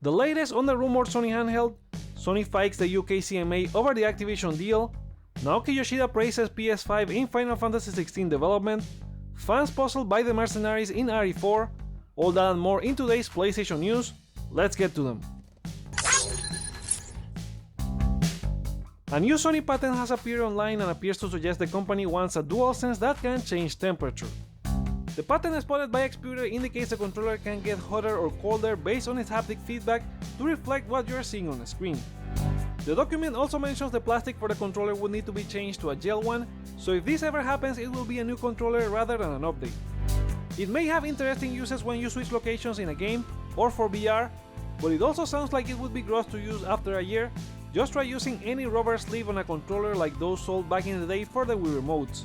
The latest on the rumored Sony handheld, Sony fights the UK CMA over the Activision deal, Naoki Yoshida praises PS5 in Final Fantasy XVI development, fans puzzled by the Mercenaries in RE4, all that and more in today's PlayStation news. Let's get to them. A new Sony patent has appeared online and appears to suggest the company wants a DualSense that can change temperature. The patent spotted by Xputer indicates the controller can get hotter or colder based on its haptic feedback to reflect what you are seeing on the screen. The document also mentions the plastic for the controller would need to be changed to a gel one, so if this ever happens it will be a new controller rather than an update. It may have interesting uses when you switch locations in a game or for VR, but it also sounds like it would be gross to use after a year. Just try using any rubber sleeve on a controller like those sold back in the day for the Wii remotes.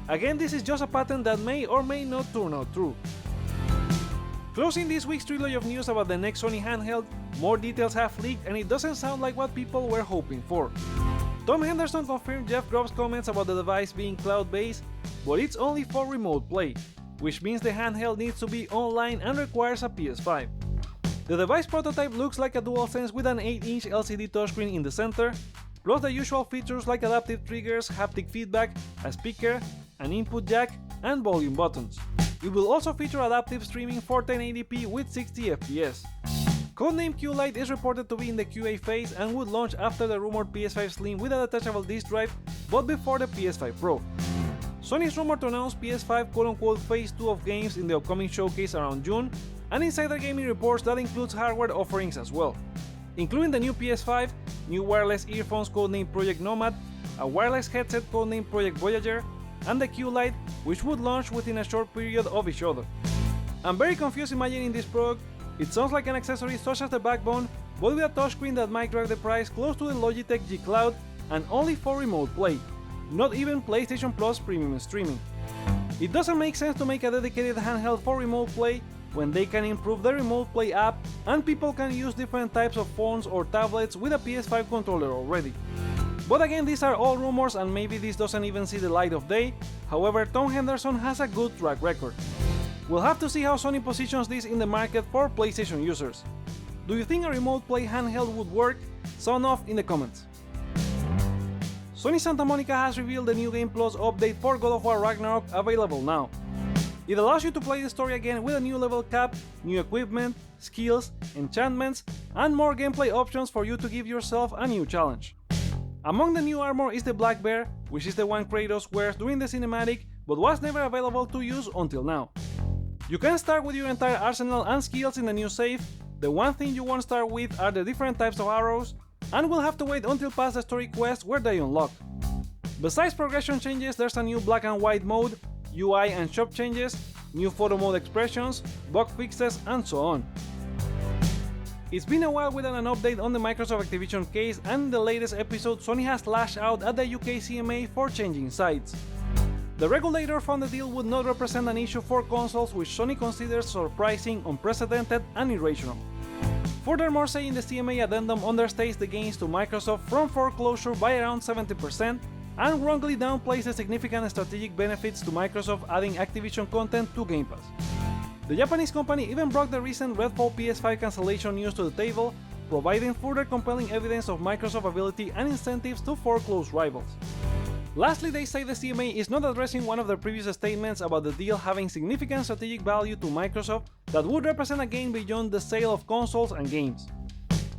Again, this is just a patent that may or may not turn out true. Closing this week's trilogy of news about the next Sony handheld, more details have leaked and it doesn't sound like what people were hoping for. Tom Henderson confirmed Jeff Grubb's comments about the device being cloud-based, but it's only for remote play, which means the handheld needs to be online and requires a PS5. The device prototype looks like a DualSense with an 8-inch LCD touchscreen in the center, plus the usual features like adaptive triggers, haptic feedback, a speaker, an input jack, and volume buttons. It will also feature adaptive streaming for 1080p with 60 FPS. Codename Q-Lite is reported to be in the QA phase and would launch after the rumored PS5 Slim with a detachable disk drive, but before the PS5 Pro. Sony is rumored to announce PS5 quote-unquote Phase 2 of games in the upcoming showcase around June, and insider gaming reports that includes hardware offerings as well, including the new PS5, new wireless earphones codenamed Project Nomad, a wireless headset codenamed Project Voyager, and the Q-Lite, which would launch within a short period of each other. I'm very confused imagining this product. It sounds like an accessory such as the backbone, but with a touchscreen that might drag the price close to the Logitech G Cloud and only for remote play, not even PlayStation Plus premium streaming. It doesn't make sense to make a dedicated handheld for remote play when they can improve the remote play app and people can use different types of phones or tablets with a PS5 controller already. But again, these are all rumors and maybe this doesn't even see the light of day. However, Tom Henderson has a good track record. We'll have to see how Sony positions this in the market for PlayStation users. Do you think a remote play handheld would work? Sound off in the comments. Sony Santa Monica has revealed the New Game Plus update for God of War Ragnarok, available now. It allows you to play the story again with a new level cap, new equipment, skills, enchantments, and more gameplay options for you to give yourself a new challenge. Among the new armor is the Black Bear, which is the one Kratos wears during the cinematic but was never available to use until now. You can start with your entire arsenal and skills in the new save. The one thing you won't start with are the different types of arrows, and we'll have to wait until past the story quest where they unlock. Besides progression changes, there's a new black and white mode, UI and shop changes, new photo mode expressions, bug fixes, and so on. It's been a while without an update on the Microsoft Activision case, and in the latest episode Sony has lashed out at the UK CMA for changing sides. The regulator found the deal would not represent an issue for consoles, which Sony considers surprising, unprecedented, and irrational. Furthermore, saying the CMA addendum understates the gains to Microsoft from foreclosure by around 70%, and wrongly downplays the significant strategic benefits to Microsoft adding Activision content to Game Pass. The Japanese company even brought the recent Redfall PS5 cancellation news to the table, providing further compelling evidence of Microsoft's ability and incentives to foreclose rivals. Lastly, they say the CMA is not addressing one of their previous statements about the deal having significant strategic value to Microsoft that would represent a gain beyond the sale of consoles and games.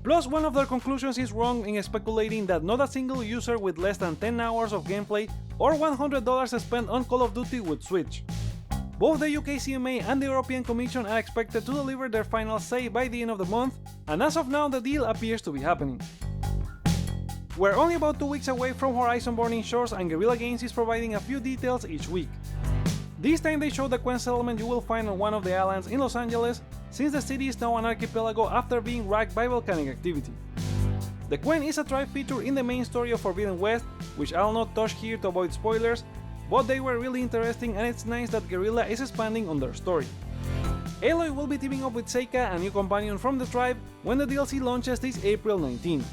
Plus, one of their conclusions is wrong in speculating that not a single user with less than 10 hours of gameplay or $100 spent on Call of Duty would switch. Both the UK CMA and the European Commission are expected to deliver their final say by the end of the month, and as of now the deal appears to be happening. We're only about 2 weeks away from Horizon Burning Shores, and Guerrilla Games is providing a few details each week. This time they show the Quen settlement you will find on one of the islands in Los Angeles, since the city is now an archipelago after being racked by volcanic activity. The Quen is a tribe feature in the main story of Forbidden West, which I'll not touch here to avoid spoilers, but they were really interesting and it's nice that Guerrilla is expanding on their story. Aloy will be teaming up with Seika, a new companion from the tribe, when the DLC launches this April 19.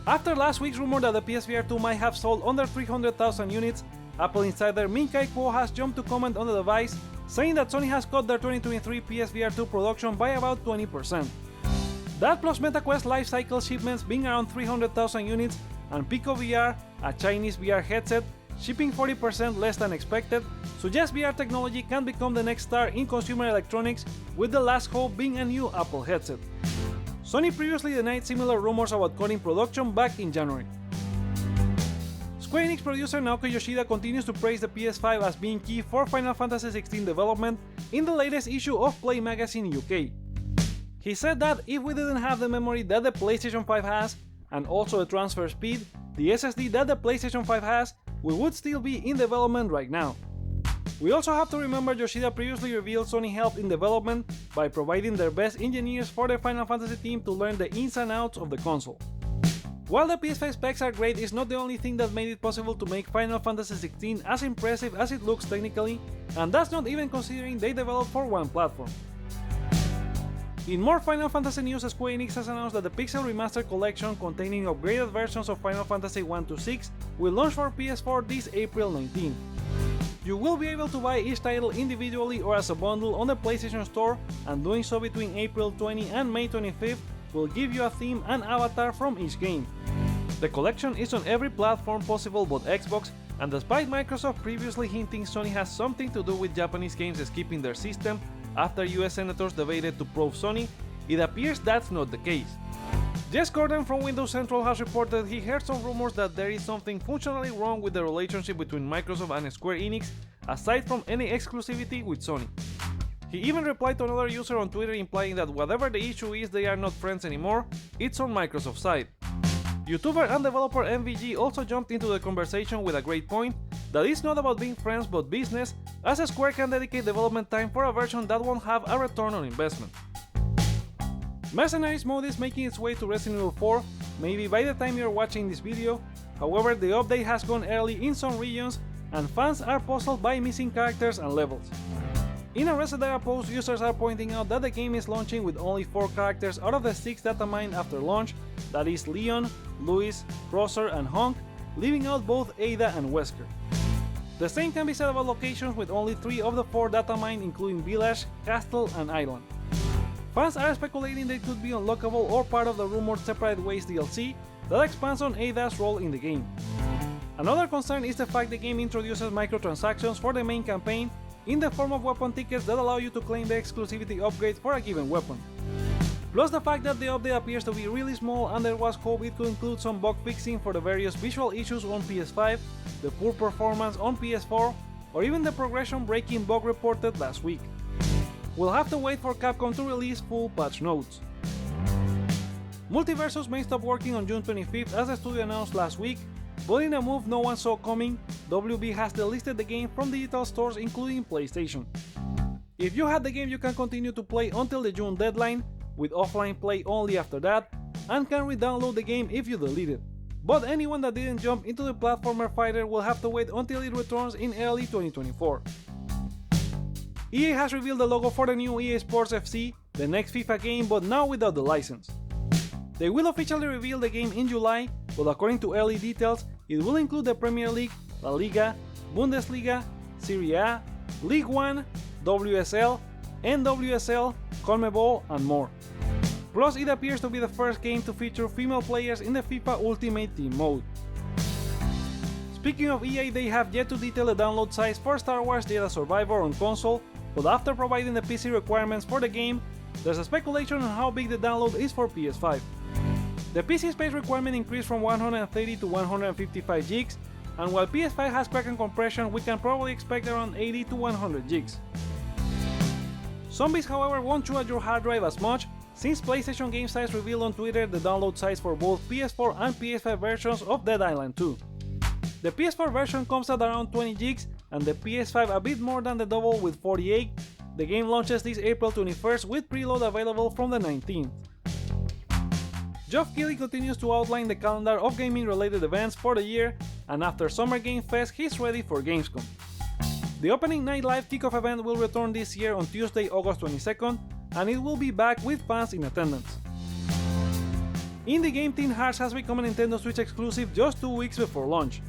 After last week's rumor that the PSVR 2 might have sold under 300,000 units, Apple insider Min-Kai Kuo has jumped to comment on the device, saying that Sony has cut their 2023 PSVR 2 production by about 20%. That plus MetaQuest lifecycle shipments being around 300,000 units and Pico VR, a Chinese VR headset, shipping 40% less than expected, suggests VR technology can become the next star in consumer electronics, with the last hope being a new Apple headset. Sony previously denied similar rumors about cutting production back in January. Square Enix producer Naoki Yoshida continues to praise the PS5 as being key for Final Fantasy XVI development in the latest issue of Play Magazine UK. He said that if we didn't have the memory that the PlayStation 5 has, and also the transfer speed, the SSD that the PlayStation 5 has, we would still be in development right now. We also have to remember Yoshida previously revealed Sony helped in development by providing their best engineers for the Final Fantasy team to learn the ins and outs of the console. While the PS5 specs are great, it's not the only thing that made it possible to make Final Fantasy XVI as impressive as it looks technically, and that's not even considering they developed for one platform. In more Final Fantasy news, Square Enix has announced that the Pixel Remaster collection containing upgraded versions of Final Fantasy 1-6 will launch for PS4 this April 19. You will be able to buy each title individually or as a bundle on the PlayStation Store, and doing so between April 20 and May 25th will give you a theme and avatar from each game. The collection is on every platform possible but Xbox, and despite Microsoft previously hinting Sony has something to do with Japanese games skipping their system after US senators debated to probe Sony, it appears that's not the case. Jess Gordon from Windows Central has reported he heard some rumors that there is something functionally wrong with the relationship between Microsoft and Square Enix, aside from any exclusivity with Sony. He even replied to another user on Twitter implying that whatever the issue is, they are not friends anymore, it's on Microsoft's side. YouTuber and developer MVG also jumped into the conversation with a great point that it's not about being friends but business, as Square can dedicate development time for a version that won't have a return on investment. Mercenaries mode is making its way to Resident Evil 4, maybe by the time you're watching this video. However, the update has gone early in some regions and fans are puzzled by missing characters and levels. In a Resetera post, users are pointing out that the game is launching with only 4 characters out of the 6 data mined after launch, that is Leon, Louis, Crosser and Honk, leaving out both Ada and Wesker. The same can be said about locations with only 3 of the 4 data mined, including Village, Castle and Island. Fans are speculating they could be unlockable or part of the rumored Separate Ways DLC that expands on Ada's role in the game. Another concern is the fact the game introduces microtransactions for the main campaign in the form of weapon tickets that allow you to claim the exclusivity upgrade for a given weapon. Plus the fact that the update appears to be really small and there was hope it could include some bug fixing for the various visual issues on PS5, the poor performance on PS4, or even the progression breaking bug reported last week. We'll have to wait for Capcom to release full patch notes. Multiversus may stop working on June 25th as the studio announced last week, but in a move no one saw coming, WB has delisted the game from digital stores including PlayStation. If you had the game, you can continue to play until the June deadline, with offline play only after that, and can re-download the game if you delete it. But anyone that didn't jump into the platformer fighter will have to wait until it returns in early 2024. EA has revealed the logo for the new EA Sports FC, the next FIFA game, but now without the license. They will officially reveal the game in July, but according to early details, it will include the Premier League, La Liga, Bundesliga, Serie A, League One, WSL, NWSL, CONMEBOL, and more. Plus, it appears to be the first game to feature female players in the FIFA Ultimate Team mode. Speaking of EA, they have yet to detail the download size for Star Wars Jedi Survivor on console, but after providing the PC requirements for the game, there's a speculation on how big the download is for PS5. The PC space requirement increased from 130 to 155 GB, and while PS5 has Kraken compression, we can probably expect around 80 to 100 GB. Zombies, however, won't chew at your hard drive as much, since PlayStation Game Size revealed on Twitter the download size for both PS4 and PS5 versions of Dead Island 2. The PS4 version comes at around 20 GB, and the PS5 a bit more than the double with 48. The game launches this April 21st with preload available from the 19th. Geoff Keighley continues to outline the calendar of gaming-related events for the year, and after Summer Game Fest, he's ready for Gamescom. The opening night live kickoff event will return this year on Tuesday, August 22nd, and it will be back with fans in attendance. Indie game Teen Hearts has become a Nintendo Switch exclusive just 2 weeks before launch.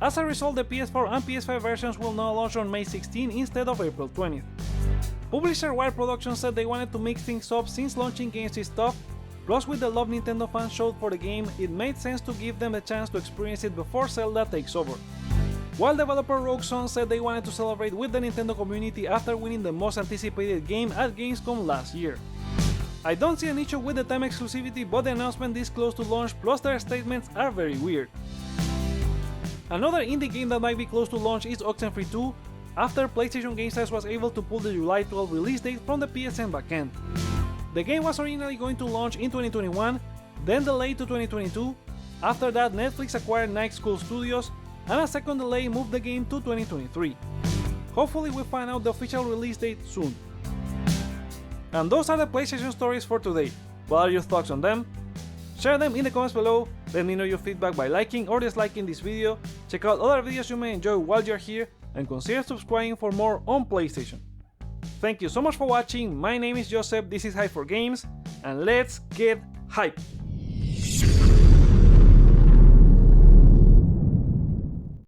As a result, the PS4 and PS5 versions will now launch on May 16 instead of April 20th. Publisher Wire Productions said they wanted to mix things up since launching games is tough, Plus, with the love Nintendo fans showed for the game, it made sense to give them the chance to experience it before Zelda takes over. While developer Rogue Sun said they wanted to celebrate with the Nintendo community after winning the most anticipated game at Gamescom last year. I don't see an issue with the time exclusivity, but the announcement this close to launch plus their statements are very weird. Another indie game that might be close to launch is Oxenfree 2, after PlayStation GameStats was able to pull the July 12 release date from the PSN backend. The game was originally going to launch in 2021, then delayed to 2022. After that, Netflix acquired Night School Studios, and a second delay moved the game to 2023. Hopefully we'll find out the official release date soon. And those are the PlayStation stories for today. What are your thoughts on them? Share them in the comments below, let me know your feedback by liking or disliking this video, check out other videos you may enjoy while you're here, and consider subscribing for more on PlayStation. Thank you so much for watching, my name is Joseph, this is Hype for Games, and let's get hype!